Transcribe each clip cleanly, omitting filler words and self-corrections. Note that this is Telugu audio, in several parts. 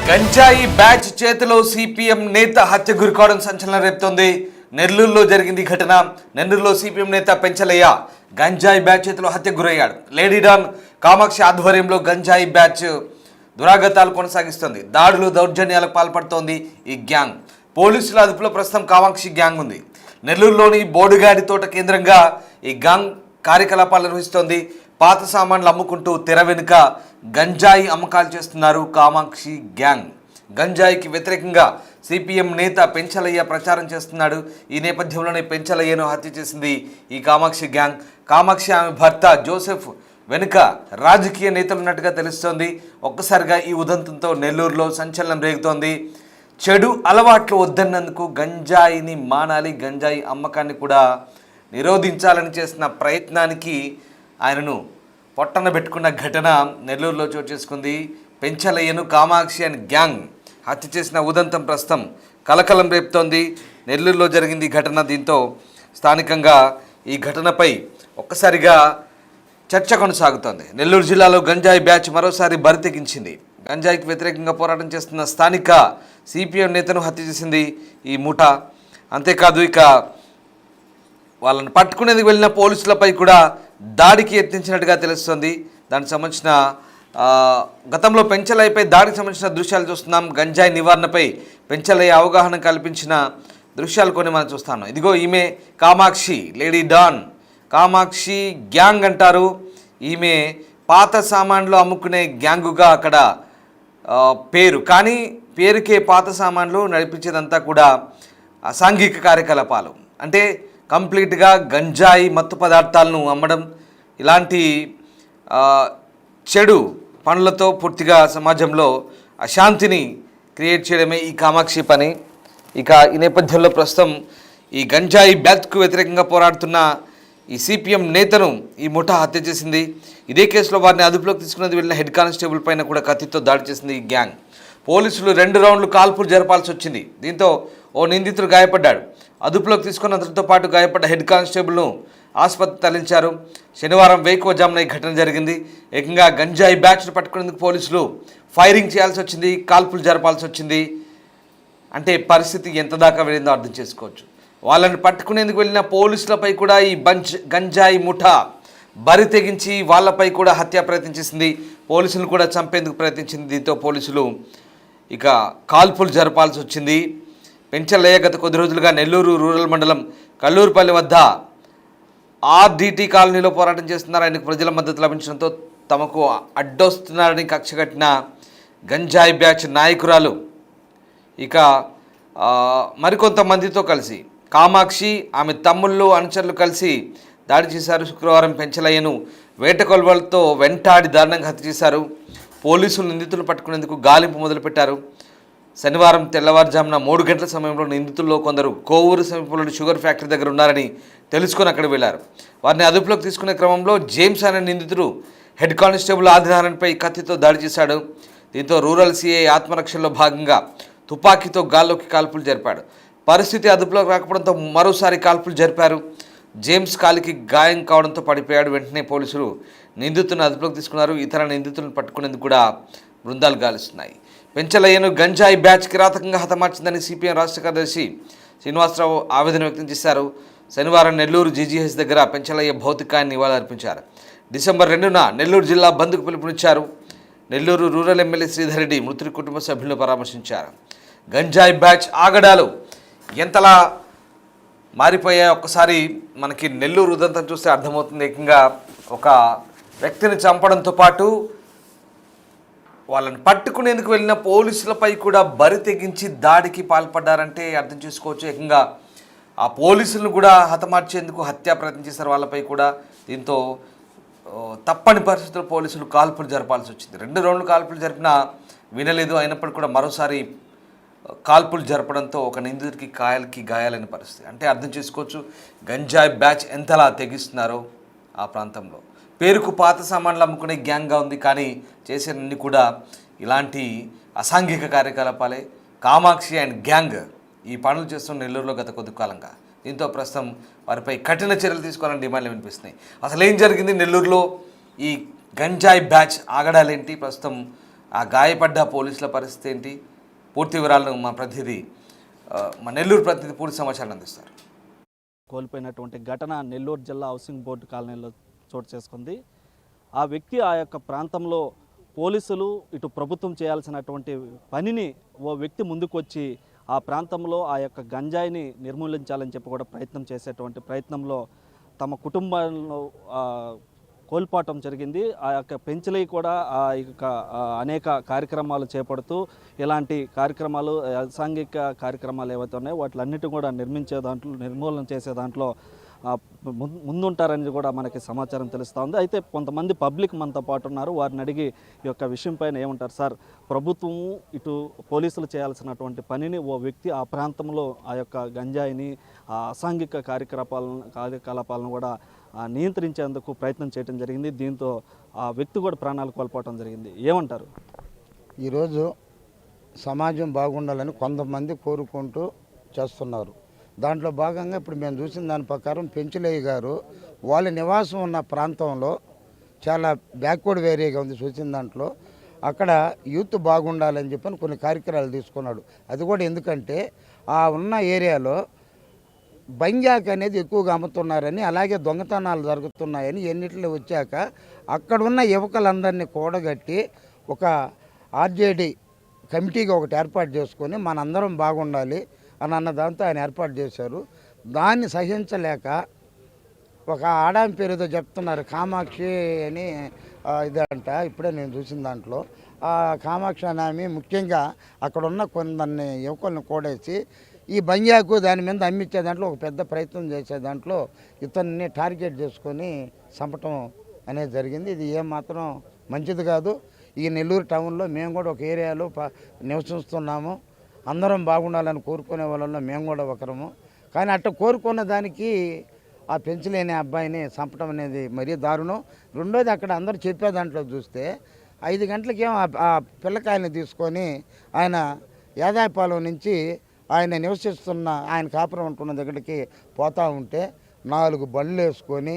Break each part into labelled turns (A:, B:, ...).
A: గంజాయి బ్యాచ్ చేతిలో సిపిఎం నేత హత్య గురికావడం సంచలనం రేపుతోంది. నెల్లూరులో జరిగింది ఘటన. నెల్లూరులో సిపిఎం నేత పెంచలయ్య గంజాయి బ్యాచ్ చేతిలో హత్య గురయ్యాడు. లేడీ డాన్ కామాక్షి ఆధ్వర్యంలో గంజాయి బ్యాచ్ దురాగతాలు కొనసాగిస్తోంది. దాడులు దౌర్జన్యాలకు పాల్పడుతోంది ఈ గ్యాంగ్. పోలీసుల అదుపులో ప్రస్తుతం కామాక్షి గ్యాంగ్ ఉంది. నెల్లూరులోని బోడుగాడి తోట కేంద్రంగా ఈ గ్యాంగ్ కార్యకలాపాలు నిర్వహిస్తోంది. పాత సామాన్లు అమ్ముకుంటూ తెర వెనుక గంజాయి అమ్మకాలు చేస్తున్నారు కామాక్షి గ్యాంగ్. గంజాయికి వ్యతిరేకంగా సిపిఎం నేత పెంచలయ్య ప్రచారం చేస్తున్నాడు. ఈ నేపథ్యంలోనే పెంచలయ్యను హత్య చేసింది ఈ కామాక్షి గ్యాంగ్. కామాక్షి ఆమె భర్త జోసెఫ్ వెనుక రాజకీయ నేతలు ఉన్నట్టుగా తెలుస్తోంది. ఒక్కసారిగా ఈ ఉదంతంతో నెల్లూరులో సంచలనం రేగుతోంది. చెడు అలవాట్లు వద్దన్నందుకు గంజాయిని మానాలి, గంజాయి అమ్మకాన్ని కూడా నిరోధించాలని చేసిన ప్రయత్నానికి ఆయనను పొట్టన పెట్టుకున్న ఘటన నెల్లూరులో చోటు చేసుకుంది. పెంచలయ్యను కామాక్షి అండ్ గ్యాంగ్ హత్య చేసిన ఉదంతం ప్రస్తుతం కలకలం రేపుతోంది. నెల్లూరులో జరిగింది ఘటన. దీంతో స్థానికంగా ఈ ఘటనపై ఒక్కసారిగా చర్చ కొనసాగుతోంది. నెల్లూరు జిల్లాలో గంజాయి బ్యాచ్ మరోసారి బరితెగించింది. గంజాయికి వ్యతిరేకంగా పోరాటం చేస్తున్న స్థానిక సిపిఎం నేతను హత్య చేసింది ఈ ముఠా. అంతేకాదు ఇక వాళ్ళని పట్టుకునేందుకు వెళ్ళిన పోలీసులపై కూడా దాడికి యత్నించినట్టుగా తెలుస్తుంది. దానికి సంబంధించిన గతంలో పెంచలయ్యపై దాడికి సంబంధించిన దృశ్యాలు చూస్తున్నాం. గంజాయి నివారణపై పెంచలయ్య అవగాహన కల్పించిన దృశ్యాలు కొన్ని మనం చూస్తాను. ఇదిగో ఈమె Kamakshi, lady don Kamakshi gang అంటారు. ఈమె పాత సామాన్లు అమ్ముకునే గ్యాంగుగా అక్కడ పేరు. కానీ పేరుకే పాత సామాన్లు, నడిపించేదంతా కూడా అసాంఘిక కార్యకలాపాలు. అంటే కంప్లీట్గా గంజాయి మత్తు పదార్థాలను అమ్మడం, ఇలాంటి చెడు పనులతో పూర్తిగా సమాజంలో అశాంతిని క్రియేట్ చేయడమే ఈ కామాక్షి పని. ఇక ఈ నేపథ్యంలో ప్రస్తుతం ఈ గంజాయి బ్యాచ్కు వ్యతిరేకంగా పోరాడుతున్న ఈ సిపిఎం నేతను ఈ ముఠా హత్య చేసింది. ఇదే కేసులో వారిని అదుపులోకి తీసుకున్నది వెళ్ళిన హెడ్ కానిస్టేబుల్ పైన కూడా కత్తితో దాడి చేసింది ఈ గ్యాంగ్. పోలీసులు 2 రౌండ్లు కాల్పులు జరపాల్సి వచ్చింది. దీంతో ఓ నిందితుడు గాయపడ్డాడు. అదుపులోకి తీసుకున్న అతనితో పాటు గాయపడ్డ హెడ్ కానిస్టేబుల్ను ఆసుపత్రి తరలించారు. శనివారం వేకువజామున ఈ ఘటన జరిగింది. ఏకంగా గంజాయి బ్యాచ్ను పట్టుకునేందుకు పోలీసులు ఫైరింగ్ చేయాల్సి వచ్చింది, కాల్పులు జరపాల్సి వచ్చింది. అంటే పరిస్థితి ఎంత దాకా వెళ్ళిందో అర్థం చేసుకోవచ్చు. వాళ్ళని పట్టుకునేందుకు వెళ్ళిన పోలీసులపై కూడా ఈ గంజాయి ముఠా బరి తెగించి వాళ్ళపై కూడా హత్యా ప్రయత్నం చేసింది. పోలీసులను కూడా చంపేందుకు ప్రయత్నించింది. దీంతో పోలీసులు ఇక కాల్పులు జరపాల్సి వచ్చింది. పెంచలయ్య గత కొద్ది రోజులుగా నెల్లూరు రూరల్ మండలం కల్లూరుపల్లి వద్ద ఆర్డిటి కాలనీలో పోరాటం చేస్తున్నారు. ఆయనకు ప్రజల మద్దతు లభించడంతో తమకు అడ్డొస్తున్నారని కక్షగట్టిన గంజాయి బ్యాచ్ నాయకురాలు ఇక మరికొంతమందితో కలిసి కామాక్షి, ఆమె తమ్ముళ్ళు, అనుచరులు కలిసి దాడి చేశారు. శుక్రవారం పెంచలయ్యను వేటకొల్వలతో వెంటాడి దారుణంగా హత్య చేశారు. పోలీసులు నిందితులను పట్టుకునేందుకు గాలింపు మొదలుపెట్టారు. శనివారం తెల్లవారుజామున 3 గంటల సమయంలో నిందితుల్లో కొందరు కోవూరు సమీపంలోని షుగర్ ఫ్యాక్టరీ దగ్గర ఉన్నారని తెలుసుకొని అక్కడ వెళ్లారు. వారిని అదుపులోకి తీసుకునే క్రమంలో జేమ్స్ అనే నిందితుడు హెడ్ కానిస్టేబుల్ ఆదినారాయణపై కత్తితో దాడి చేశాడు. దీంతో రూరల్ సిఐ ఆత్మరక్షణలో భాగంగా తుపాకీతో గాల్లోకి కాల్పులు జరిపాడు. పరిస్థితి అదుపులోకి రాకపోవడంతో మరోసారి కాల్పులు జరిపారు. జేమ్స్ కాలికి గాయం కావడంతో పడిపోయాడు. వెంటనే పోలీసులు నిందితులను అదుపులోకి తీసుకున్నారు. ఇతర నిందితులను పట్టుకునేందుకు కూడా బృందాలు గాలిస్తున్నాయి. పెంచలయ్యను గంజాయి బ్యాచ్ కిరాతకంగా హతమార్చిందని సిపిఎం రాష్ట్ర కార్యదర్శి శ్రీనివాసరావు ఆవేదన వ్యక్తం చేశారు. శనివారం నెల్లూరు జీజీహెచ్ దగ్గర పెంచలయ్య భౌతికాన్ని నివాళులర్పించారు. డిసెంబర్ 2న నెల్లూరు జిల్లా బంద్కు పిలుపునిచ్చారు. నెల్లూరు రూరల్ ఎమ్మెల్యే శ్రీధర్ రెడ్డి మృతుడి కుటుంబ సభ్యులను పరామర్శించారు. గంజాయి బ్యాచ్ ఆగడాలు ఎంతలా మారిపోయాయి ఒక్కసారి మనకి నెల్లూరు ఉదంతం చూస్తే అర్థమవుతుంది. ఏకంగా ఒక వ్యక్తిని చంపడంతో పాటు వాళ్ళని పట్టుకునేందుకు వెళ్ళిన పోలీసులపై కూడా బరి తెగించి దాడికి పాల్పడ్డారంటే అర్థం చేసుకోవచ్చు. ఏకంగా ఆ పోలీసులను కూడా హతమార్చేందుకు హత్యా ప్రయత్నం చేశారు వాళ్ళపై కూడా. దీంతో తప్పని పరిస్థితుల్లో పోలీసులు కాల్పులు జరపాల్సి వచ్చింది. 2 రౌండ్లు కాల్పులు జరిపినా వినలేదు. అయినప్పటికీ కూడా మరోసారి కాల్పులు జరపడంతో ఒక నిందితుడికి కాయలకి గాయాలైన పరిస్థితి. అంటే అర్థం చేసుకోవచ్చు గంజాయి బ్యాచ్ ఎంతలా తెగిస్తున్నారో ఆ ప్రాంతంలో. పేరుకు పాత సామాన్లు అమ్ముకునే గ్యాంగ్గా ఉంది, కానీ చేసేవన్నీ కూడా ఇలాంటి అసాంఘిక కార్యకలాపాలే. కామాక్షి అండ్ గ్యాంగ్ ఈ పనులు చేస్తున్న నెల్లూరులో గత కొద్ది కాలంగా. దీంతో ప్రస్తుతం వారిపై కఠిన చర్యలు తీసుకోవాలని డిమాండ్లు వినిపిస్తున్నాయి. అసలు ఏం జరిగింది నెల్లూరులో? ఈ గంజాయి బ్యాచ్ ఆగడాలేంటి? ప్రస్తుతం ఆ గాయపడ్డ పోలీసుల పరిస్థితి ఏంటి? పూర్తి వివరాలను మా ప్రతినిధి మా నెల్లూరు ప్రతినిధి పూర్తి సమాచారం అందిస్తారు.
B: కోల్పోయినటువంటి ఘటన నెల్లూరు జిల్లా హౌసింగ్ బోర్డు కాలనీలో చోటు చేసుకుంది. ఆ వ్యక్తి ఆ యొక్క ప్రాంతంలో పోలీసులు ఇటు ప్రభుత్వం చేయాల్సినటువంటి పనిని ఓ వ్యక్తి ముందుకు వచ్చి ఆ ప్రాంతంలో ఆ యొక్క గంజాయిని నిర్మూలించాలని చెప్పి కూడా ప్రయత్నం చేసేటువంటి ప్రయత్నంలో తమ కుటుంబంలో కోల్పోవటం జరిగింది. ఆ యొక్క పెంచలై కూడా ఆ యొక్క అనేక కార్యక్రమాలు చేపడుతూ ఇలాంటి కార్యక్రమాలు అసాంఘిక కార్యక్రమాలు ఏవైతే ఉన్నాయో వాటిలన్నిటి కూడా నిర్మూలన చేసే దాంట్లో ముందుంటారని కూడా మనకి సమాచారం తెలుస్తూ ఉంది. అయితే కొంతమంది పబ్లిక్ మనతో పాటు ఉన్నారు. వారిని అడిగి ఈ యొక్క విషయం పైన ఏమంటారు? సార్, ప్రభుత్వము ఇటు పోలీసులు చేయాల్సినటువంటి పనిని ఓ వ్యక్తి ఆ ప్రాంతంలో ఆ యొక్క గంజాయిని ఆ అసాంఘిక కార్యకలాపాలను కూడా నియంత్రించేందుకు ప్రయత్నం చేయడం జరిగింది. దీంతో ఆ వ్యక్తి కూడా ప్రాణాలు కోల్పోవడం జరిగింది. ఏమంటారు?
C: ఈరోజు సమాజం బాగుండాలని కొంతమంది కోరుకుంటూ చేస్తున్నారు. దాంట్లో భాగంగా ఇప్పుడు మేము చూసిన దాని ప్రకారం పెంచులయ్య గారు వాళ్ళ నివాసం ఉన్న ప్రాంతంలో చాలా బ్యాక్వర్డ్ ఏరియాగా ఉంది. చూసిన దాంట్లో అక్కడ యూత్ బాగుండాలని చెప్పని కొన్ని కార్యక్రమాలు తీసుకున్నాడు. అది కూడా ఎందుకంటే ఆ ఉన్న ఏరియాలో బంజాక్ అనేది ఎక్కువగా అమ్ముతున్నారని, అలాగే దొంగతనాలు జరుగుతున్నాయని ఎన్నిట్లో వచ్చాక అక్కడున్న యువకులందరినీ కూడగట్టి ఒక ఆర్జేడీ కమిటీగా ఒకటి ఏర్పాటు చేసుకొని మనందరం బాగుండాలి అని అన్న దాంతో ఆయన ఏర్పాటు చేశారు. దాన్ని సహించలేక ఒక ఆడాం పేరుతో చెప్తున్నారు, కామాక్షి అని ఇదంట. ఇప్పుడే నేను చూసిన దాంట్లో ఆ కామాక్షి అని ఆమె ముఖ్యంగా అక్కడ ఉన్న కొందరిని యువకులను కూడేసి ఈ బంజాకు దాని మీద అమ్మించే దాంట్లో ఒక పెద్ద ప్రయత్నం చేసే దాంట్లో ఇతన్ని టార్గెట్ చేసుకొని చంపటం అనేది జరిగింది. ఇది ఏమాత్రం మంచిది కాదు. ఈ నెల్లూరు టౌన్లో మేము కూడా ఒక ఏరియాలో నివసిస్తున్నాము. అందరం బాగుండాలని కోరుకునే వాళ్ళలో మేము కూడా ఒకరము. కానీ అట్లా కోరుకున్న దానికి ఆ పెంచలేని అబ్బాయిని చంపడం అనేది మరీ దారుణం. రెండోది, అక్కడ అందరూ చెప్పే దాంట్లో చూస్తే 5 గంటలకేమో ఆ పిల్లకాయని తీసుకొని ఆయన యాదాయపాలెం నుంచి ఆయన నివసిస్తున్న ఆయన కాపురం ఉంటున్న దగ్గరికి పోతూ ఉంటే 4 బండ్లు వేసుకొని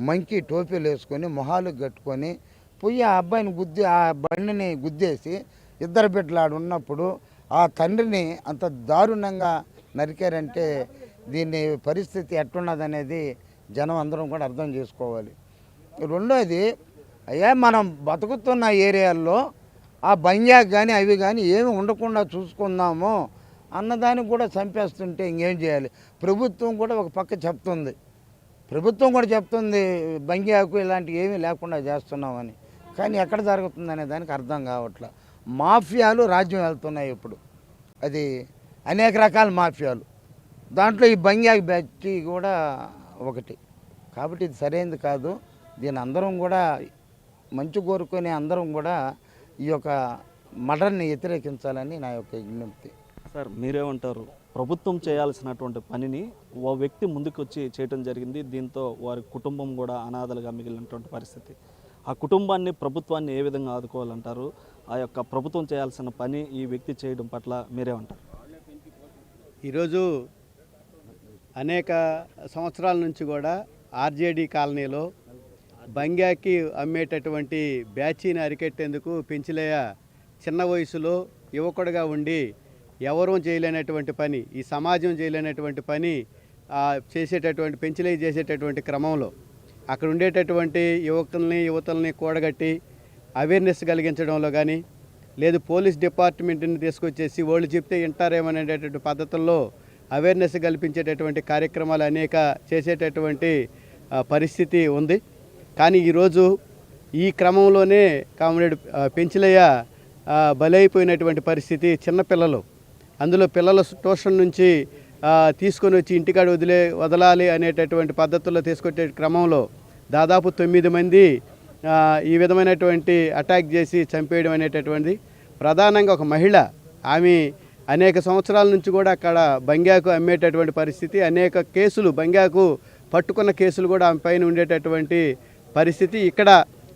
C: మంకీ టోపీలు వేసుకొని మొహాలు కట్టుకొని పోయి ఆ అబ్బాయిని ఆ బండిని గుద్దేసి 2 బిడ్డలు ఆడు ఉన్నప్పుడు ఆ తండ్రిని అంత దారుణంగా నరికారంటే దీని పరిస్థితి ఎట్టున్నదనేది జనం అందరం కూడా అర్థం చేసుకోవాలి. రెండోది, అయ్యా మనం బతుకుతున్న ఏరియాల్లో ఆ బంజాక్ కానీ అవి కానీ ఏమి ఉండకుండా చూసుకుందాము అన్నదానికి కూడా చంపేస్తుంటే ఇంకేం చేయాలి? ప్రభుత్వం కూడా ఒక పక్క చెప్తుంది, బంజాకు ఇలాంటివి ఏమీ లేకుండా చేస్తున్నామని. కానీ ఎక్కడ జరుగుతుంది అనే దానికి అర్థం కావట్లేదు. మాఫియాలు రాజ్యం వెళ్తున్నాయి ఇప్పుడు. అది అనేక రకాల మాఫియాలు, దాంట్లో ఈ బంజాక్ బ్యాచ్ కూడా ఒకటి. కాబట్టి ఇది సరైనది కాదు. దీని అందరం కూడా మంచి కోరుకొని అందరం కూడా ఈ యొక్క మర్డర్ని వ్యతిరేకించాలని నా యొక్క విజ్ఞప్తి.
B: సార్, మీరేమంటారు? ప్రభుత్వం చేయాల్సినటువంటి పనిని ఓ వ్యక్తి ముందుకు వచ్చి చేయడం జరిగింది. దీంతో వారి కుటుంబం కూడా అనాథలుగా మిగిలినటువంటి పరిస్థితి. ఆ కుటుంబాన్ని, ప్రభుత్వాన్ని ఏ విధంగా ఆదుకోవాలంటారు? ఆ యొక్క ప్రభుత్వం చేయాల్సిన పని ఈ వ్యక్తి చేయడం పట్ల మీరేమంటారు?
D: ఈరోజు అనేక సంవత్సరాల నుంచి కూడా ఆర్జేడీ కాలనీలో బంగాకి అమ్మేటటువంటి బ్యాచీని అరికెట్టేందుకు పెంచలేయ చిన్న వయసులో యువకుడిగా ఉండి ఎవరూ చేయలేనటువంటి పని, ఈ సమాజం చేయలేనటువంటి పని చేసేటటువంటి పెంచలేయ చేసేటటువంటి క్రమంలో అక్కడ ఉండేటటువంటి యువతల్ని కూడగట్టి అవేర్నెస్ కలిగించడంలో కానీ, లేదు పోలీస్ డిపార్ట్మెంట్ని తీసుకొచ్చేసి వాళ్ళు చెప్తే వింటారేమనేటటువంటి పద్ధతుల్లో అవేర్నెస్ కల్పించేటటువంటి కార్యక్రమాలు అనేక చేసేటటువంటి పరిస్థితి ఉంది. కానీ ఈరోజు ఈ క్రమంలోనే కామ్రేడ్ పెంచలయ్య బలైపోయినటువంటి పరిస్థితి. చిన్నపిల్లలు, అందులో పిల్లల ట్యూషన్ నుంచి తీసుకొని వచ్చి ఇంటికాడ వదలాలి అనేటటువంటి పద్ధతుల్లో తీసుకొచ్చే క్రమంలో దాదాపు 9 మంది ఈ విధమైనటువంటి అటాక్ చేసి చంపేయడం అనేటటువంటిది. ప్రధానంగా ఒక మహిళ, ఆమె అనేక సంవత్సరాల నుంచి కూడా అక్కడ బంగాకు అమ్మేటటువంటి పరిస్థితి, అనేక కేసులు బంగాకు పట్టుకున్న కేసులు కూడా ఆమె పైన ఉండేటటువంటి పరిస్థితి. ఇక్కడ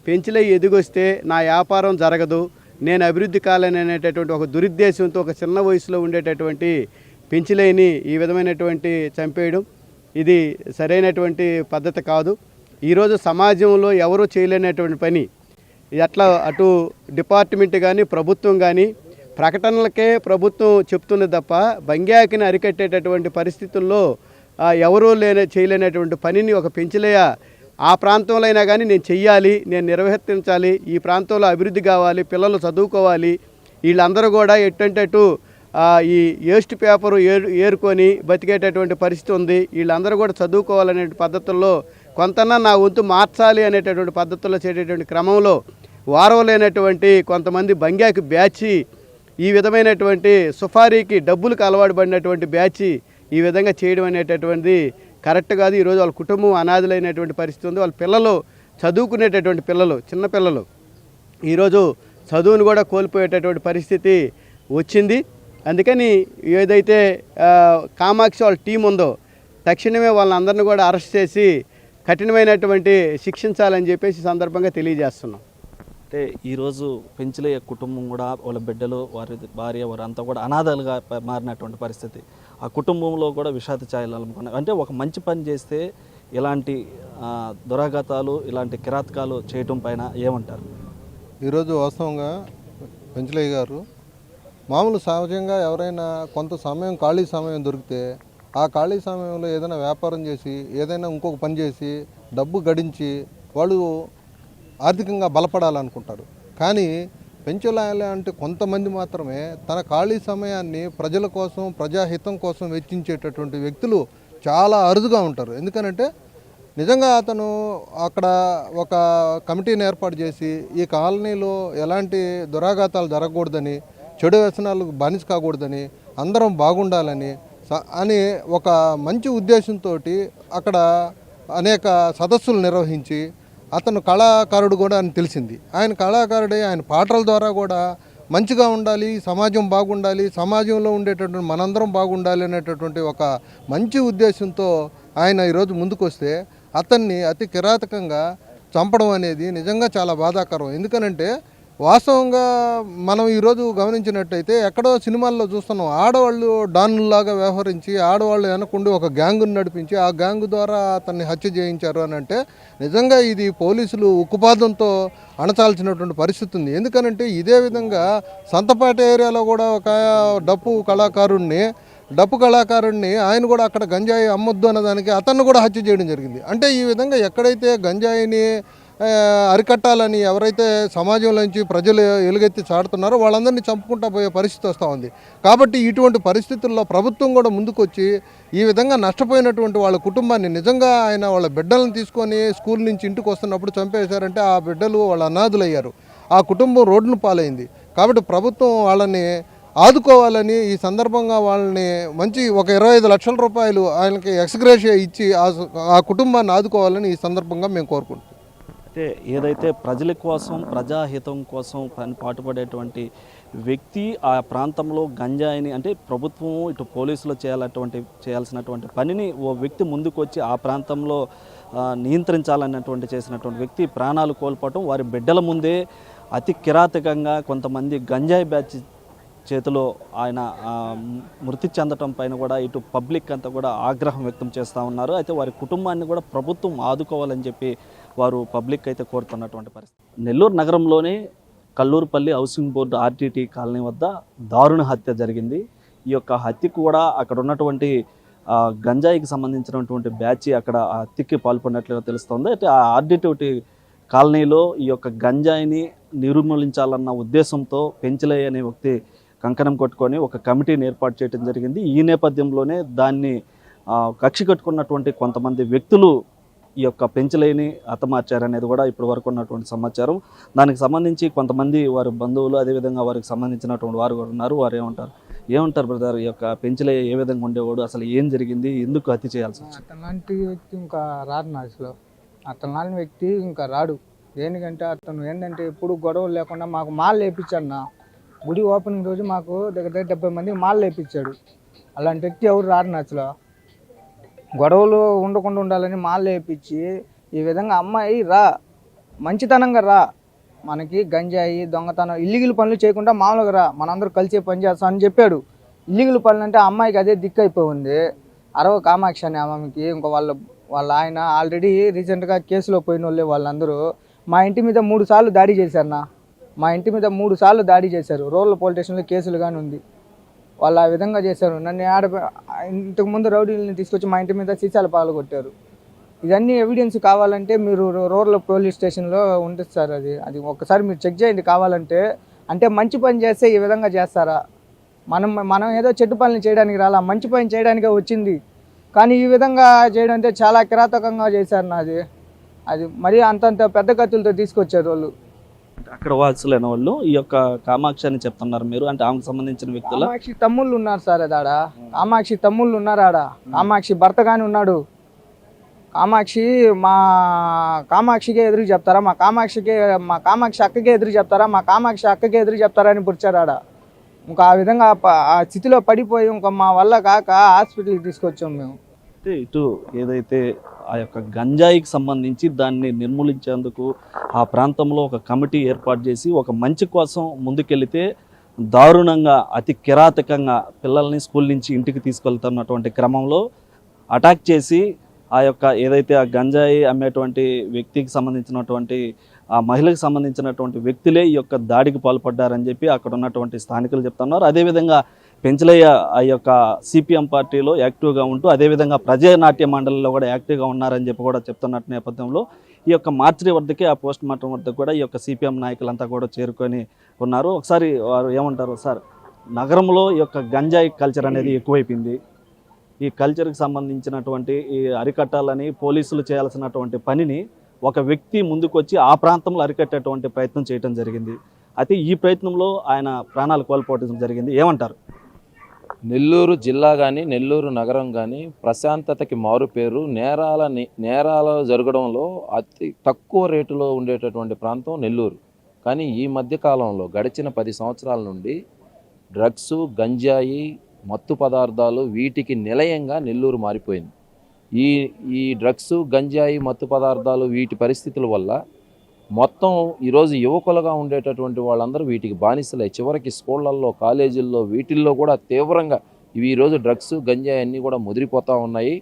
D: పెంచలయ్య ఎదిగొస్తే నా వ్యాపారం జరగదు, నేను అభివృద్ధి కాలేని అనేటటువంటి ఒక దురుద్దేశంతో ఒక చిన్న వయసులో ఉండేటటువంటి పెంచలయ్యని ఈ విధమైనటువంటి చంపేయడం ఇది సరైనటువంటి పద్ధతి కాదు. ఈరోజు సమాజంలో ఎవరూ చేయలేనటువంటి పని, ఎట్లా అటు డిపార్ట్మెంట్ కానీ ప్రభుత్వం కానీ ప్రకటనలకే ప్రభుత్వం చెప్తుంది తప్ప బంగ్యాకిని అరికట్టేటటువంటి పరిస్థితుల్లో ఎవరూ చేయలేనటువంటి పనిని ఒక పెంచలేయ ఆ ప్రాంతంలో అయినా కానీ నేను చెయ్యాలి, నేను నిర్వర్తించాలి, ఈ ప్రాంతంలో అభివృద్ధి కావాలి, పిల్లలు చదువుకోవాలి, వీళ్ళందరూ కూడా ఎట్టంటే అటు ఈ వేస్ట్ పేపరు ఏరుకొని బతికేటటువంటి పరిస్థితి ఉంది. వీళ్ళందరూ కూడా చదువుకోవాలనే పద్ధతుల్లో కొంతన్నా నా వంతు మార్చాలి అనేటటువంటి పద్ధతుల్లో చేసేటువంటి క్రమంలో వారం లేనటువంటి కొంతమంది బంగ్యాకి బ్యాచి ఈ విధమైనటువంటి సుఫారీకి డబ్బులకు అలవాటు పడినటువంటి బ్యాచి ఈ విధంగా చేయడం అనేటటువంటిది కరెక్ట్ కాదు. ఈరోజు వాళ్ళ కుటుంబం అనాథులైనటువంటి పరిస్థితి ఉంది. వాళ్ళ పిల్లలు చదువుకునేటటువంటి పిల్లలు, చిన్నపిల్లలు ఈరోజు చదువును కూడా కోల్పోయేటటువంటి పరిస్థితి వచ్చింది. అందుకని ఏదైతే కామాక్షి వాళ్ళ టీం ఉందో తక్షణమే వాళ్ళందరినీ కూడా అరెస్ట్ చేసి కఠినమైనటువంటి శిక్షించాలని చెప్పేసి సందర్భంగా తెలియజేస్తున్నాం.
B: అంటే ఈరోజు పెంచలయ్య కుటుంబం కూడా వాళ్ళ బిడ్డలు, వారి భార్య, వారంతా కూడా అనాథలుగా మారినటువంటి పరిస్థితి. ఆ కుటుంబంలో కూడా విషాద ఛాయలు అలుముకున్నాయి. అంటే ఒక మంచి పని చేస్తే ఇలాంటి దురాఘాతాలు, ఇలాంటి కిరాతకాలు చేయటం పైన ఏమంటారు?
E: ఈరోజు వాస్తవంగా పెంచలయ్య గారు మామూలు సహజంగా ఎవరైనా కొంత సమయం ఖాళీ సమయం దొరికితే ఆ ఖాళీ సమయంలో ఏదైనా వ్యాపారం చేసి ఏదైనా ఇంకొక పని చేసి డబ్బు గడించి వాళ్ళు ఆర్థికంగా బలపడాలనుకుంటారు. కానీ పెంచలయ్య అంటే కొంతమంది మాత్రమే తన ఖాళీ సమయాన్ని ప్రజల కోసం, ప్రజాహితం కోసం వెచ్చించేటటువంటి వ్యక్తులు చాలా అరుదుగా ఉంటారు. ఎందుకనంటే నిజంగా అతను అక్కడ ఒక కమిటీని ఏర్పాటు చేసి ఈ కాలనీలో ఎలాంటి దురాఘాతాలు జరగకూడదని, చెడు వ్యసనాలకు బానిస కాకూడదని, అందరం బాగుండాలని అని ఒక మంచి ఉద్దేశంతో అక్కడ అనేక సదస్సులు నిర్వహించి అతను కళాకారుడు కూడా అని తెలిసింది. ఆయన కళాకారుడే, ఆయన పాటల ద్వారా కూడా మంచిగా ఉండాలి, సమాజం బాగుండాలి, సమాజంలో ఉండేటటువంటి మనందరం బాగుండాలి అనేటటువంటి ఒక మంచి ఉద్దేశంతో ఆయన ఈరోజు ముందుకు వస్తే అతన్ని అతి కిరాతకంగా చంపడం అనేది నిజంగా చాలా బాధాకరం. ఎందుకనంటే వాస్తవంగా మనం ఈరోజు గమనించినట్టయితే ఎక్కడో సినిమాల్లో చూస్తున్నాం, ఆడవాళ్ళు డాన్లాగా వ్యవహరించి ఆడవాళ్ళు వెనకుండి ఒక గ్యాంగుని నడిపించి ఆ గ్యాంగు ద్వారా అతన్ని హత్య చేయించారు అని అంటే నిజంగా ఇది పోలీసులు ఉక్కుపాదంతో అణచాల్సినటువంటి పరిస్థితి ఉంది. ఎందుకనంటే ఇదే విధంగా సంతపేట ఏరియాలో కూడా ఒక డప్పు కళాకారుడిని ఆయన కూడా అక్కడ గంజాయి అమ్మొద్దు అన్నదానికి అతన్ని కూడా హత్య చేయడం జరిగింది. అంటే ఈ విధంగా ఎక్కడైతే గంజాయిని అరికట్టాలని ఎవరైతే సమాజంలోంచి ప్రజలు ఎలుగెత్తి చాడుతున్నారో వాళ్ళందరినీ చంపుకుంటా పోయే పరిస్థితి వస్తూ ఉంది. కాబట్టి ఇటువంటి పరిస్థితుల్లో ప్రభుత్వం కూడా ముందుకొచ్చి ఈ విధంగా నష్టపోయినటువంటి వాళ్ళ కుటుంబాన్ని నిజంగా ఆయన వాళ్ళ బిడ్డలను తీసుకొని స్కూల్ నుంచి ఇంటికి వస్తున్నప్పుడు చంపేశారంటే ఆ బిడ్డలు వాళ్ళ అనాథులయ్యారు, ఆ కుటుంబం రోడ్డును పాలైంది. కాబట్టి ప్రభుత్వం వాళ్ళని ఆదుకోవాలని ఈ సందర్భంగా వాళ్ళని మంచి ఒక 25 లక్షల రూపాయలు ఆయనకి ఎక్స్గ్రేషియా ఇచ్చి ఆ కుటుంబాన్ని ఆదుకోవాలని ఈ సందర్భంగా మేము కోరుకుంటున్నాం.
B: అంటే ఏదైతే ప్రజల కోసం, ప్రజాహితం కోసం పాటుపడేటువంటి వ్యక్తి ఆ ప్రాంతంలో గంజాయిని, అంటే ప్రభుత్వం ఇటు పోలీసులు చేయాల్సినటువంటి పనిని ఓ వ్యక్తి ముందుకు వచ్చి ఆ ప్రాంతంలో నియంత్రించాలన్నటువంటి చేసినటువంటి వ్యక్తి ప్రాణాలు కోల్పోవటం, వారి బిడ్డల ముందే అతి కిరాతకంగా కొంతమంది గంజాయి బ్యాచ్ చేతిలో ఆయన మృతి చెందటం పైన కూడా ఇటు పబ్లిక్ అంతా కూడా ఆగ్రహం వ్యక్తం చేస్తూ ఉన్నారు. అయితే వారి కుటుంబాన్ని కూడా ప్రభుత్వం ఆదుకోవాలని చెప్పి వారు పబ్లిక్ అయితే కోరుతున్నటువంటి పరిస్థితి. నెల్లూరు నగరంలోని Kallurupalli housing board RTT colony వద్ద దారుణ హత్య జరిగింది. ఈ యొక్క హత్యకు కూడా అక్కడ ఉన్నటువంటి గంజాయికి సంబంధించినటువంటి బ్యాచ్ అక్కడ హత్యకి పాల్పడినట్లుగా తెలుస్తుంది. అయితే ఆ ఆర్టీటీ కాలనీలో ఈ యొక్క గంజాయిని నిర్మూలించాలన్న ఉద్దేశంతో పెంచలయ్య అనే వ్యక్తి కంకణం కొట్టుకొని ఒక కమిటీని ఏర్పాటు చేయడం జరిగింది. ఈ నేపథ్యంలోనే దాన్ని కక్షి కట్టుకున్నటువంటి కొంతమంది వ్యక్తులు ఈ యొక్క పెంచలేని హతమార్చారనేది కూడా ఇప్పటి వరకు ఉన్నటువంటి సమాచారం. దానికి సంబంధించి కొంతమంది వారి బంధువులు, అదేవిధంగా వారికి సంబంధించినటువంటి వారు కూడా ఉన్నారు. వారు ఏమంటారు బ్రదర్, ఈ యొక్క పెంచలే ఏ విధంగా ఉండేవాడు, అసలు ఏం జరిగింది, ఎందుకు హత్య చేయాల్సి వచ్చింది?
F: అతలాంటి వ్యక్తి ఇంకా రాడు నాసులో. అతలాంటి వ్యక్తి ఇంకా రాడు. దేనికంటే అతను ఏంటంటే ఎప్పుడు గొడవలు లేకుండా మాకు మాల్ వేయించాడు. నా గుడి ఓపెనింగ్ రోజు మాకు దగ్గర 70 మందికి మాల్ వేయించాడు. అలాంటి వ్యక్తి ఎవరు రాడు నాచులో. గొడవలు ఉండకుండా ఉండాలని మాల్ వేయించి ఈ విధంగా అమ్మాయి మంచితనంగా మనకి గంజాయి, దొంగతనం, ఇల్లీగల్ పనులు చేయకుండా మామూలుగా మనందరూ కలిసి పని చేస్తాం అని చెప్పాడు. ఇల్లీగల్ పనులు అంటే అమ్మాయికి అదే దిక్కు అయిపోయింది. కామాక్షి అనే ఆమెకి ఇంకా వాళ్ళ ఆయన ఆల్రెడీ రీసెంట్గా కేసులో పోయిన వాళ్ళే వాళ్ళందరూ మా ఇంటి మీద 3 సార్లు దాడి చేశారన్న. మా ఇంటి మీద 3 సార్లు దాడి చేశారు. రూరల్ పోలీస్ స్టేషన్లో కేసులు కానీ ఉంది. వాళ్ళు ఆ విధంగా చేశారు. నన్ను ఇంతకుముందు రౌడీలను తీసుకొచ్చి మా ఇంటి మీద సీసాల పాలు కొట్టారు. ఇదన్నీ ఎవిడెన్స్ కావాలంటే మీరు రూరల్ పోలీస్ స్టేషన్లో ఉంటుంది సార్. అది ఒక్కసారి మీరు చెక్ చేయండి కావాలంటే. అంటే మంచి పని చేస్తే ఈ విధంగా చేస్తారా? మనం ఏదో చెడ్డ పనులు చేయడానికి రాలా, మంచి పని చేయడానికే వచ్చింది. కానీ ఈ విధంగా చేయడం అంటే చాలా కిరాతకంగా చేశారు నాది. అది మరీ అంతంత పెద్ద కత్తులతో తీసుకొచ్చారు వాళ్ళు.
B: అక్కడ వాసులైన వాళ్ళు ఈ యొక్క కామాక్షి అని చెప్తున్నారు మీరు, అంటే ఆమెకు సంబంధించిన వ్యక్తులు.
F: కామాక్షి తమ్ముళ్ళు ఉన్నారు సార్ ఆడ. కామాక్షి తమ్ముళ్ళు ఉన్నారు ఆడ. కామాక్షి భర్త కానీ ఉన్నాడు. కామాక్షికే ఎదురు చెప్తారా? మా కామాక్షి అక్కకే ఎదురు చెప్తారా? మా కామాక్షి అక్కకే ఎదురు చెప్తారా అని పుడిచారు ఆడ. ఇంకా ఆ విధంగా ఆ స్థితిలో పడిపోయి ఇంకా మా వల్ల కాక హాస్పిటల్కి తీసుకొచ్చాం మేము.
B: అయితే ఇటు ఏదైతే ఆ యొక్క గంజాయికి సంబంధించి దాన్ని నిర్మూలించేందుకు ఆ ప్రాంతంలో ఒక కమిటీ ఏర్పాటు చేసి ఒక మంచి కోసం ముందుకెళ్తే దారుణంగా అతి కిరాతకంగా పిల్లల్ని స్కూల్ నుంచి ఇంటికి తీసుకెళ్తున్నటువంటి క్రమంలో అటాక్ చేసి ఆ యొక్క ఏదైతే ఆ గంజాయి అమ్మేటువంటి వ్యక్తికి సంబంధించినటువంటి ఆ మహిళకు సంబంధించినటువంటి వ్యక్తులే ఈ యొక్క దాడికి పాల్పడ్డారని చెప్పి అక్కడ ఉన్నటువంటి స్థానికులు చెప్తున్నారు. అదేవిధంగా పెంచలయ్య ఆ యొక్క సిపిఎం పార్టీలో యాక్టివ్గా ఉంటూ అదేవిధంగా ప్రజానాట్య మండలిలో కూడా యాక్టివ్గా ఉన్నారని చెప్పి కూడా చెప్తున్నట్టు నేపథ్యంలో ఈ యొక్క మార్చిరి వద్దకి ఆ పోస్ట్ మార్టం వద్దకు కూడా ఈ యొక్క సిపిఎం నాయకులంతా కూడా చేరుకొని ఉన్నారు. ఒకసారి వారు ఏమంటారు సార్, నగరంలో ఈ యొక్క గంజాయి కల్చర్ అనేది ఎక్కువైపోయింది. ఈ కల్చర్కి సంబంధించినటువంటి ఈ అరికట్టాలని పోలీసులు చేయాల్సినటువంటి పనిని ఒక వ్యక్తి ముందుకొచ్చి ఆ ప్రాంతంలో అరికట్టేటువంటి ప్రయత్నం చేయడం జరిగింది. అయితే ఈ ప్రయత్నంలో ఆయన ప్రాణాలు కోల్పోవడం జరిగింది. ఏమంటారు?
G: నెల్లూరు జిల్లా కానీ నెల్లూరు నగరం కానీ ప్రశాంతతకి మారుపేరు. నేరాలు జరగడంలో అతి తక్కువ రేటులో ఉండేటటువంటి ప్రాంతం నెల్లూరు. కానీ ఈ మధ్యకాలంలో గడిచిన 10 సంవత్సరాల నుండి డ్రగ్స్, గంజాయి, మత్తు పదార్థాలు వీటికి నిలయంగా నెల్లూరు మారిపోయింది. ఈ డ్రగ్స్, గంజాయి, మత్తు పదార్థాలు వీటి పరిస్థితుల వల్ల మొత్తం ఈరోజు యువకులుగా ఉండేటటువంటి వాళ్ళందరూ వీటికి బానిసలై చివరికి స్కూళ్ళల్లో, కాలేజీల్లో వీటిల్లో కూడా తీవ్రంగా ఈరోజు డ్రగ్స్, గంజాయి అన్నీ కూడా ముదిరిపోతూ ఉన్నాయి.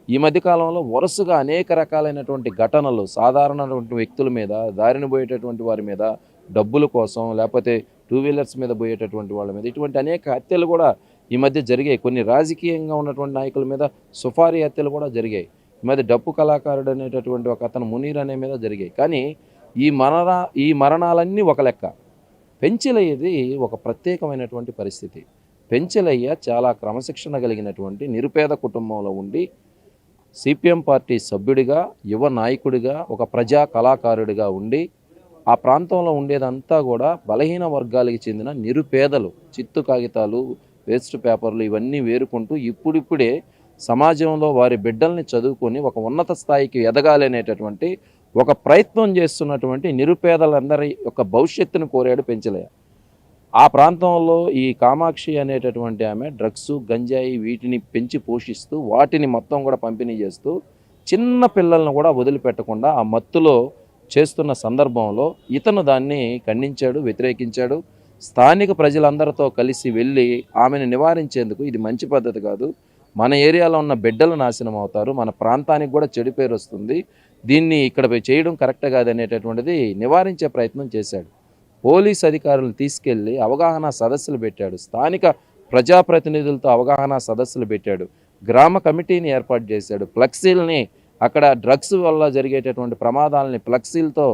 G: ఈ మధ్యకాలంలో వరుసగా అనేక రకాలైనటువంటి ఘటనలు సాధారణటువంటి వ్యక్తుల మీద, దారిన పోయేటటువంటి వారి మీద, డబ్బుల కోసం లేకపోతే 2 వీలర్స్ మీద పోయేటటువంటి వాళ్ళ మీద ఇటువంటి అనేక హత్యలు కూడా ఈ మధ్య జరిగాయి. కొన్ని రాజకీయంగా ఉన్నటువంటి నాయకుల మీద సుఫారీ హత్యలు కూడా జరిగాయి. ఈ మధ్య డప్పు కళాకారుడు అనేటటువంటి ఒక అతను మునీర్ అనే మీద జరిగాయి. కానీ ఈ మరణాలన్నీ ఒక లెక్క. పెంచలయ్యది ఒక ప్రత్యేకమైనటువంటి పరిస్థితి. పెంచలయ్య చాలా క్రమశిక్షణ కలిగినటువంటి నిరుపేద కుటుంబంలో ఉండి సిపిఎం పార్టీ సభ్యుడిగా, యువ నాయకుడిగా, ఒక ప్రజా కళాకారుడిగా ఉండి ఆ ప్రాంతంలో ఉండేదంతా కూడా బలహీన వర్గాలకు చెందిన నిరుపేదలు. చిత్తు కాగితాలు, వేస్ట్ పేపర్లు ఇవన్నీ వేరుకుంటూ ఇప్పుడిప్పుడే సమాజంలో వారి బిడ్డల్ని చదువుకొని ఒక ఉన్నత స్థాయికి ఎదగాలనేటటువంటి ఒక ప్రయత్నం చేస్తున్నటువంటి నిరుపేదలందరి యొక్క భవిష్యత్తును కోరాడు పెంచలయ్య. ఆ ప్రాంతంలో ఈ కామాక్షి అనేటటువంటి ఆమె డ్రగ్స్, గంజాయి వీటిని పెంచి పోషిస్తూ వాటిని మొత్తం కూడా పంపిణీ చేస్తూ చిన్న పిల్లలను కూడా వదిలిపెట్టకుండా ఆ మత్తులో చేస్తున్న సందర్భంలో ఇతను దాన్ని ఖండించాడు, వ్యతిరేకించాడు. స్థానిక ప్రజలందరితో కలిసి వెళ్ళి ఆమెను నివారించేందుకు ఇది మంచి పద్ధతి కాదు, మన ఏరియాలో ఉన్న బిడ్డలు నాశనం అవుతారు, మన ప్రాంతానికి కూడా చెడు పేరు వస్తుంది, దీన్ని ఇక్కడ చేయడం కరెక్ట్ కాదనేటటువంటిది నివారించే ప్రయత్నం చేశాడు. పోలీస్ అధికారులను తీసుకెళ్ళి అవగాహన సదస్సులు పెట్టాడు. స్థానిక ప్రజాప్రతినిధులతో అవగాహన సదస్సులు పెట్టాడు. గ్రామ కమిటీని ఏర్పాటు చేశాడు. ఫ్లెక్సీలని అక్కడ డ్రగ్స్ వల్ల జరిగేటటువంటి ప్రమాదాలని ఫ్లెక్సీలతో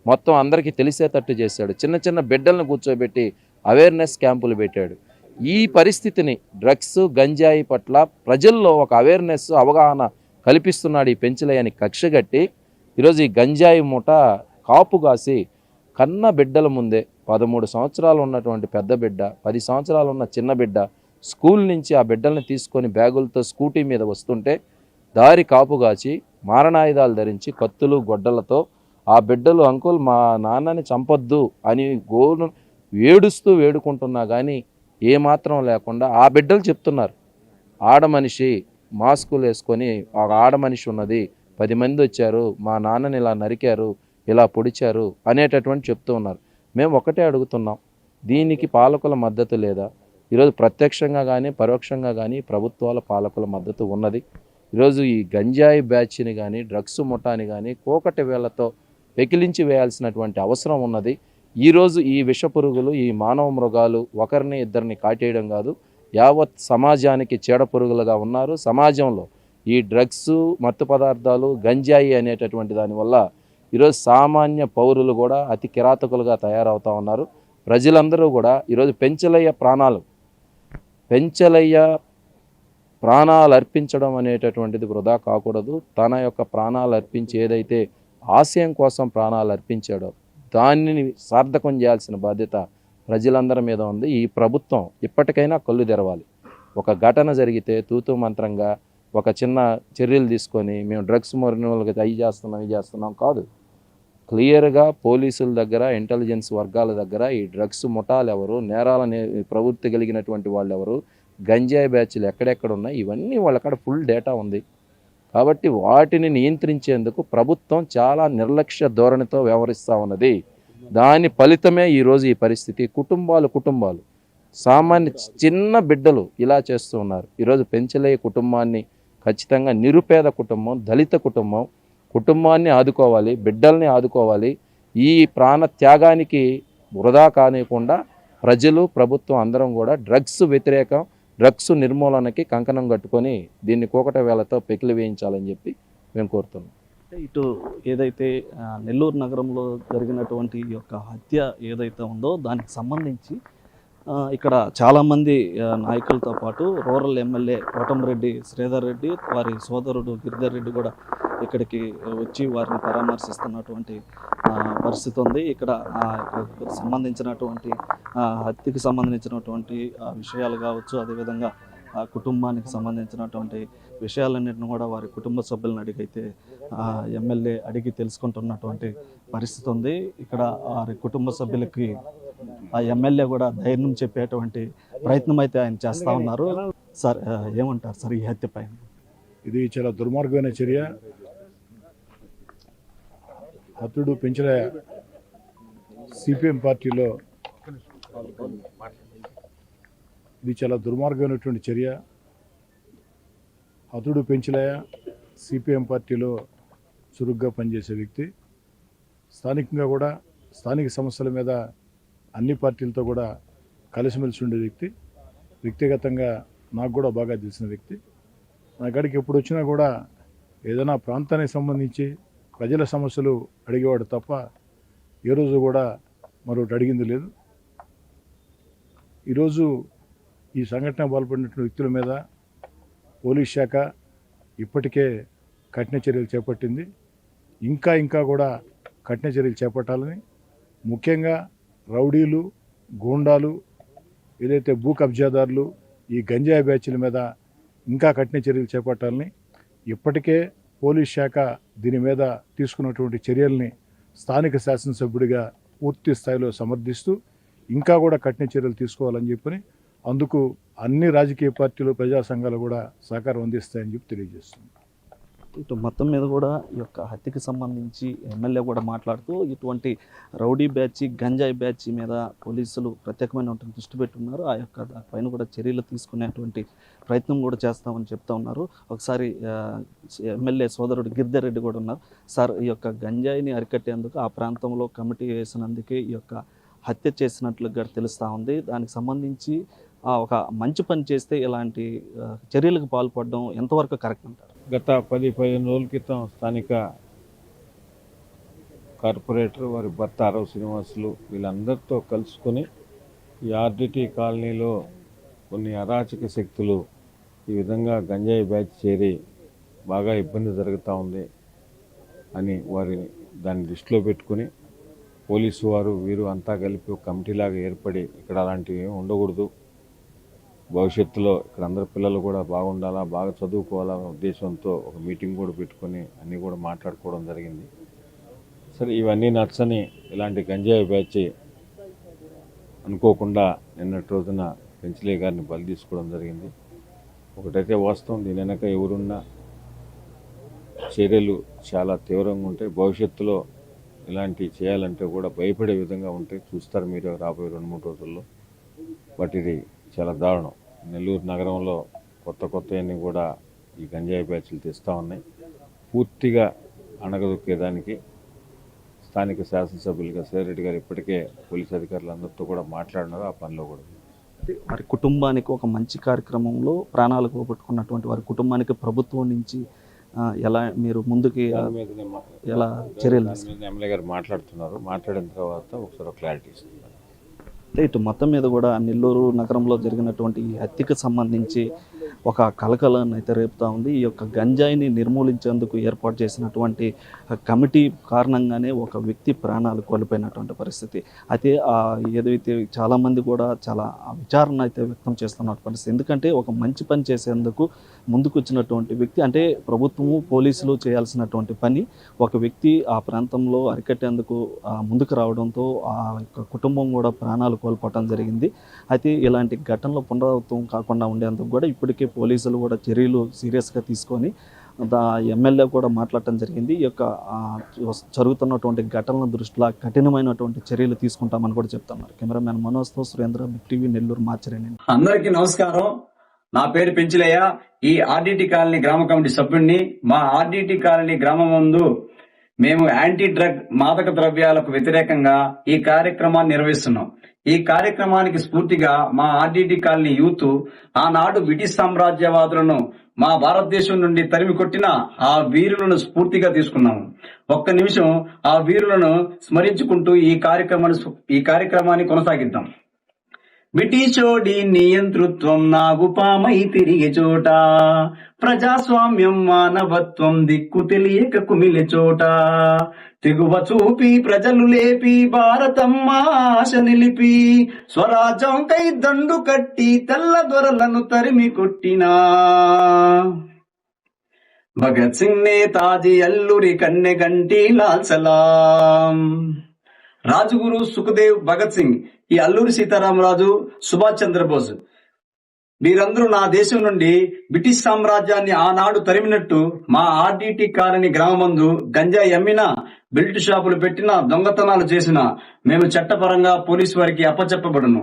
G: మొత్తం అందరికీ తెలిసేటట్టు చేశాడు. చిన్న చిన్న బిడ్డలను కూర్చోబెట్టి అవేర్నెస్ క్యాంపులు పెట్టాడు. ఈ పరిస్థితిని డ్రగ్స్, గంజాయి పట్ల ప్రజల్లో ఒక అవేర్నెస్, అవగాహన కల్పిస్తున్నాడు ఈ పెంచలయ్యని కక్షగట్టి ఈరోజు ఈ గంజాయి మూట కాపుగాసి కన్న బిడ్డల ముందే 13 సంవత్సరాలు ఉన్నటువంటి పెద్ద బిడ్డ, 10 సంవత్సరాలు ఉన్న చిన్న బిడ్డ స్కూల్ నుంచి ఆ బిడ్డల్ని తీసుకొని బ్యాగులతో స్కూటీ మీద వస్తుంటే దారి కాపుగాచి మారణాయుధాలు ధరించి కత్తులు, గొడ్డలతో ఆ బిడ్డలు అంకుల్ మా నాన్నని చంపొద్దు అని ఏడుస్తూ వేడుకుంటున్నా కానీ ఏమాత్రం లేకుండా ఆ బిడ్డలు చెప్తున్నారు, ఆడమనిషి మాస్కులు వేసుకొని ఒక ఆడమనిషి ఉన్నది, 10 మంది వచ్చారు, మా నాన్నని ఇలా నరికారు, ఇలా పొడిచారు అనేటటువంటి చెప్తూ ఉన్నారు. మేము ఒకటే అడుగుతున్నాం, దీనికి పాలకుల మద్దతు లేదా? ఈరోజు ప్రత్యక్షంగా కానీ పరోక్షంగా కానీ ప్రభుత్వాల పాలకుల మద్దతు ఉన్నది. ఈరోజు ఈ గంజాయి బ్యాచ్ని కానీ డ్రగ్స్ ముఠాని కానీ కోకటి వేళ్లతో పెకిలించి వేయాల్సినటువంటి అవసరం ఉన్నది. ఈరోజు ఈ విష పురుగులు, ఈ మానవ మృగాలు ఒకరిని ఇద్దరిని కాటేయడం కాదు, యావత్ సమాజానికి చీడ పురుగులుగా ఉన్నారు. సమాజంలో ఈ డ్రగ్స్, మత్తు పదార్థాలు, గంజాయి అనేటటువంటి దానివల్ల ఈరోజు సామాన్య పౌరులు కూడా అతి కిరాతకులుగా తయారవుతూ ఉన్నారు. ప్రజలందరూ కూడా ఈరోజు పెంచలయ్య ప్రాణాలు అర్పించడం అనేటటువంటిది వృధా కాకూడదు. తన యొక్క ప్రాణాలు అర్పించి ఏదైతే ఆశయం కోసం ప్రాణాలు అర్పించాడో దానిని సార్థకం చేయాల్సిన బాధ్యత ప్రజలందరి మీద ఉంది. ఈ ప్రభుత్వం ఇప్పటికైనా కళ్ళు తెరవాలి. ఒక ఘటన జరిగితే తూతూ మంత్రంగా ఒక చిన్న చర్యలు తీసుకొని మేము డ్రగ్స్ మోరినోళ్ళకి అవి చేస్తున్నాం కాదు. క్లియర్గా పోలీసుల దగ్గర, ఇంటెలిజెన్స్ వర్గాల దగ్గర ఈ డ్రగ్స్ ముఠాలు ఎవరు, నేరాల ప్రవృత్తి కలిగినటువంటి వాళ్ళు ఎవరు, గంజాయి బ్యాచ్లు ఎక్కడెక్కడ ఉన్నాయి, ఇవన్నీ వాళ్ళక్కడ ఫుల్ డేటా ఉంది. కాబట్టి వాటిని నియంత్రించేందుకు ప్రభుత్వం చాలా నిర్లక్ష్య ధోరణితో వ్యవహరిస్తూ ఉన్నది. దాని ఫలితమే ఈరోజు ఈ పరిస్థితి. కుటుంబాలు సామాన్య చిన్న బిడ్డలు ఇలా చేస్తూ ఉన్నారు. ఈరోజు పెంచలయ్య కుటుంబాన్ని ఖచ్చితంగా నిరుపేద కుటుంబం, దళిత కుటుంబాన్ని ఆదుకోవాలి, బిడ్డల్ని ఆదుకోవాలి. ఈ ప్రాణ త్యాగానికి వృధా కానివ్వకుండా ప్రజలు, ప్రభుత్వం అందరం కూడా డ్రగ్స్ నిర్మూలనకి కంకణం కట్టుకొని దీన్ని కూకట వేళతో పెకిలి వేయించాలని చెప్పి మేము కోరుతున్నాం.
B: ఇటు ఏదైతే నెల్లూరు నగరంలో జరిగినటువంటి ఈ యొక్క హత్య ఏదైతే ఉందో దానికి సంబంధించి ఇక్కడ చాలామంది నాయకులతో పాటు రూరల్ ఎమ్మెల్యే కోటంరెడ్డి శ్రీధర్ రెడ్డి, వారి సోదరుడు గిరిధర్ రెడ్డి కూడా ఇక్కడికి వచ్చి వారిని పరామర్శిస్తున్నటువంటి పరిస్థితి ఉంది. ఇక్కడ సంబంధించినటువంటి హత్యకి సంబంధించినటువంటి విషయాలు కావచ్చు, అదేవిధంగా ఆ కుటుంబానికి సంబంధించినటువంటి విషయాలన్నింటిని కూడా వారి కుటుంబ సభ్యులను అడిగైతే ఎమ్మెల్యే అడిగి తెలుసుకుంటున్నటువంటి పరిస్థితి ఉంది. ఇక్కడ వారి కుటుంబ సభ్యులకి ఆ ఎమ్మెల్యే కూడా ధైర్యం చెప్పేటువంటి ప్రయత్నం అయితే ఆయన చేస్తూ ఉన్నారు. సార్ ఏమంటారు సార్ ఈ హత్య పైన?
H: ఇది చాలా దుర్మార్గమైన చర్య. హతుడు పెంచలయ్య సిపిఎం పార్టీలో ఇది చాలా దుర్మార్గమైనటువంటి చర్య. హతుడు పెంచలయ్య సిపిఎం పార్టీలో చురుగ్గా పనిచేసే వ్యక్తి. స్థానికంగా కూడా స్థానిక సమస్యల మీద అన్ని పార్టీలతో కూడా కలిసిమెలిసి ఉండే వ్యక్తి. వ్యక్తిగతంగా నాకు కూడా బాగా తెలిసిన వ్యక్తి. నా కాడికి ఎప్పుడు వచ్చినా కూడా ఏదైనా ప్రాంతానికి సంబంధించి ప్రజల సమస్యలు అడిగేవాడు తప్ప ఏ రోజు కూడా మరొకటి అడిగింది లేదు. ఈరోజు ఈ సంఘటన పాల్పడినటువంటి వ్యక్తుల మీద పోలీస్ శాఖ ఇప్పటికే కఠిన చర్యలు చేపట్టింది. ఇంకా కూడా కఠిన చర్యలు చేపట్టాలని, ముఖ్యంగా రౌడీలు, గూండాలు, ఏదైతే భూ కబ్జాదారులు, ఈ గంజాయి బ్యాచ్ల మీద ఇంకా కఠిన చర్యలు చేపట్టాలని ఇప్పటికే పోలీస్ శాఖ దీని మీద తీసుకున్నటువంటి చర్యల్ని స్థానిక శాసనసభ్యుడిగా పూర్తి స్థాయిలో సమర్థిస్తూ ఇంకా కూడా కఠిన చర్యలు తీసుకోవాలని చెప్పని అందుకు అన్ని రాజకీయ పార్టీలు, ప్రజా సంఘాలు కూడా సహకారం అందిస్తాయని చెప్పి తెలియజేస్తుంది.
B: ఇటు మొత్తం మీద కూడా ఈ యొక్క హత్యకి సంబంధించి ఎమ్మెల్యే కూడా మాట్లాడుతూ ఇటువంటి రౌడీ బ్యాచ్, గంజాయి బ్యాచ్ మీద పోలీసులు ప్రత్యేకమైన దృష్టి పెట్టున్నారు. ఆ యొక్క పైన కూడా చర్యలు తీసుకునేటువంటి ప్రయత్నం కూడా చేస్తామని చెప్తా ఉన్నారు. ఒకసారి ఎమ్మెల్యే సోదరుడు గిరిధర్ రెడ్డి కూడా ఉన్నారు. సార్, ఈ యొక్క గంజాయిని అరికట్టేందుకు ఆ ప్రాంతంలో కమిటీ వేసినందుకే ఈ యొక్క హత్య చేసినట్లుగా తెలుస్తూ ఉంది. దానికి సంబంధించి ఒక మంచి పని చేస్తే ఇలాంటి చర్యలకు పాల్పడడం ఎంతవరకు కరెక్ట్ అంటారు?
I: గత 10-15 రోజుల క్రితం స్థానిక కార్పొరేటర్, వారి భర్త ఆరవ శ్రీనివాసులు వీళ్ళందరితో కలుసుకొని ఈ ఆర్డిటీ కాలనీలో కొన్ని అరాచక శక్తులు ఈ విధంగా గంజాయి బ్యాచ్ చేరి బాగా ఇబ్బంది జరుగుతూ ఉంది అని వారిని దాన్ని దృష్టిలో పెట్టుకుని పోలీసు వారు వీరు అంతా కలిపి ఒక కమిటీలాగా ఏర్పడి ఇక్కడ అలాంటివి ఉండకూడదు, భవిష్యత్తులో ఇక్కడ అందరు పిల్లలు కూడా బాగుండాలా, బాగా చదువుకోవాలనే ఉద్దేశంతో ఒక మీటింగ్ కూడా పెట్టుకొని అన్నీ కూడా మాట్లాడుకోవడం జరిగింది. సరే, ఇవన్నీ నచ్చని ఇలాంటి గంజాయి బ్యాచ్ అనుకోకుండా నిన్నటి రోజున పెంచలయ్య గారిని బలి తీసుకోవడం జరిగింది. ఒకటైతే వాస్తవం, దీని వెనక ఎవరున్నా చర్యలు చాలా తీవ్రంగా ఉంటాయి. భవిష్యత్తులో ఇలాంటివి చేయాలంటే కూడా భయపడే విధంగా ఉంటాయి. చూస్తారు మీరు రాబోయే 2-3 రోజుల్లో. బట్ ఇది చాలా దారుణం. నెల్లూరు నగరంలో కొత్తవన్నీ కూడా ఈ గంజాయి బ్యాచ్లు తెస్తూ ఉన్నాయి. పూర్తిగా అణగదొక్కేదానికి స్థానిక శాసనసభ్యులుగా సేరెడ్డి గారు ఇప్పటికే పోలీస్ అధికారులందరితో కూడా మాట్లాడినారు. ఆ పనిలో కూడా
B: వారి కుటుంబానికి ఒక మంచి కార్యక్రమంలో ప్రాణాలు పోగొట్టుకున్నటువంటి వారి కుటుంబానికి ప్రభుత్వం నుంచి ఎలా మీరు ముందుకి ఎలా చర్యలు
I: ఎమ్మెల్యే గారు మాట్లాడుతున్నారు. మాట్లాడిన తర్వాత ఒకసారి క్లారిటీ ఇస్తున్నారు.
B: అంటే ఇటు మొత్తం మీద కూడా నెల్లూరు నగరంలో జరిగినటువంటి ఈ హత్యకు సంబంధించి ఒక కలకలను అయితే రేపుతా ఉంది. ఈ యొక్క గంజాయిని నిర్మూలించేందుకు ఏర్పాటు చేసినటువంటి కమిటీ కారణంగానే ఒక వ్యక్తి ప్రాణాలు కోల్పోయినటువంటి పరిస్థితి. అయితే ఏదైతే చాలామంది కూడా చాలా విచారణ అయితే వ్యక్తం చేస్తున్న పరిస్థితి. ఎందుకంటే ఒక మంచి పని చేసేందుకు ముందుకు వచ్చినటువంటి వ్యక్తి, అంటే ప్రభుత్వము పోలీసులు చేయాల్సినటువంటి పని ఒక వ్యక్తి ఆ ప్రాంతంలో అరికట్టేందుకు ముందుకు రావడంతో ఆ యొక్క కుటుంబం కూడా ప్రాణాలు కోల్పోవటం జరిగింది. అయితే ఇలాంటి ఘటనలు పునరావృతం కాకుండా ఉండేందుకు కూడా ఇప్పటికే పోలీసులు కూడా చర్యలు సీరియస్గా తీసుకొని ఎమ్మెల్యే కూడా మాట్లాడటం జరిగింది. ఈ యొక్క జరుగుతున్నటువంటి ఘటనల దృష్టిలో కఠినమైనటువంటి చర్యలు తీసుకుంటామని కూడా చెప్తున్నారు. కెమెరామ్యాన్ మనోజ్తో సురేంద్ర, బిగ్ టీవీ, నెల్లూరు మార్చరేని.
J: అందరికీ నమస్కారం. నా పేరు పెంచిలయ్య. ఈ ఆర్డిటి కాలనీ గ్రామ కమిటీ సభ్యుడిని. మా ఆర్డిటి కాలనీ గ్రామం ముందు మేము యాంటీ డ్రగ్ మాదక ద్రవ్యాలకు వ్యతిరేకంగా ఈ కార్యక్రమాన్ని నిర్వహిస్తున్నాం. ఈ కార్యక్రమానికి స్ఫూర్తిగా మా ఆర్డిటి కాలనీ యూత్ ఆనాడు బ్రిటిష్ సామ్రాజ్యవాదులను మా భారతదేశం నుండి తరిమి కొట్టిన ఆ వీరులను స్ఫూర్తిగా తీసుకున్నాము. ఒక్క నిమిషం ఆ వీరులను స్మరించుకుంటూ ఈ కార్యక్రమాన్ని కొనసాగిద్దాం. బ్రిటిషోడి నియంతృత్వం నాగుపామై తిరిగే చోట, ప్రజాస్వామ్యం మానవత్వం దిక్కు తెలియక కుమిలే చోట, తెగువ చూపి ప్రజలు లేపి భారతమ్మ ఆశ నిలిపి, స్వరాజ్యం కై దండు కట్టి తెల్ల దొరలను తరిమి కొట్టినా, భగత్ సింగ్, నేతాజీ, అల్లూరి కన్నెగంటి, లాల్ సలాం, రాజగురు, సుఖదేవ్, భగత్ సింగ్, ఈ అల్లూరి సీతారామరాజు, సుభాష్ చంద్రబోస్ వీరందరూ నా దేశం నుండి బ్రిటిష్ సామ్రాజ్యాన్ని ఆనాడు తరిమినట్టు మా ఆర్డిటి కాలనీ గ్రామమందు గంజాయి అమ్మినా, బెల్ట్ షాపులు పెట్టినా, దొంగతనాలు చేసినా మేము చట్టపరంగా పోలీసు వారికి అప్పచెప్పబడును.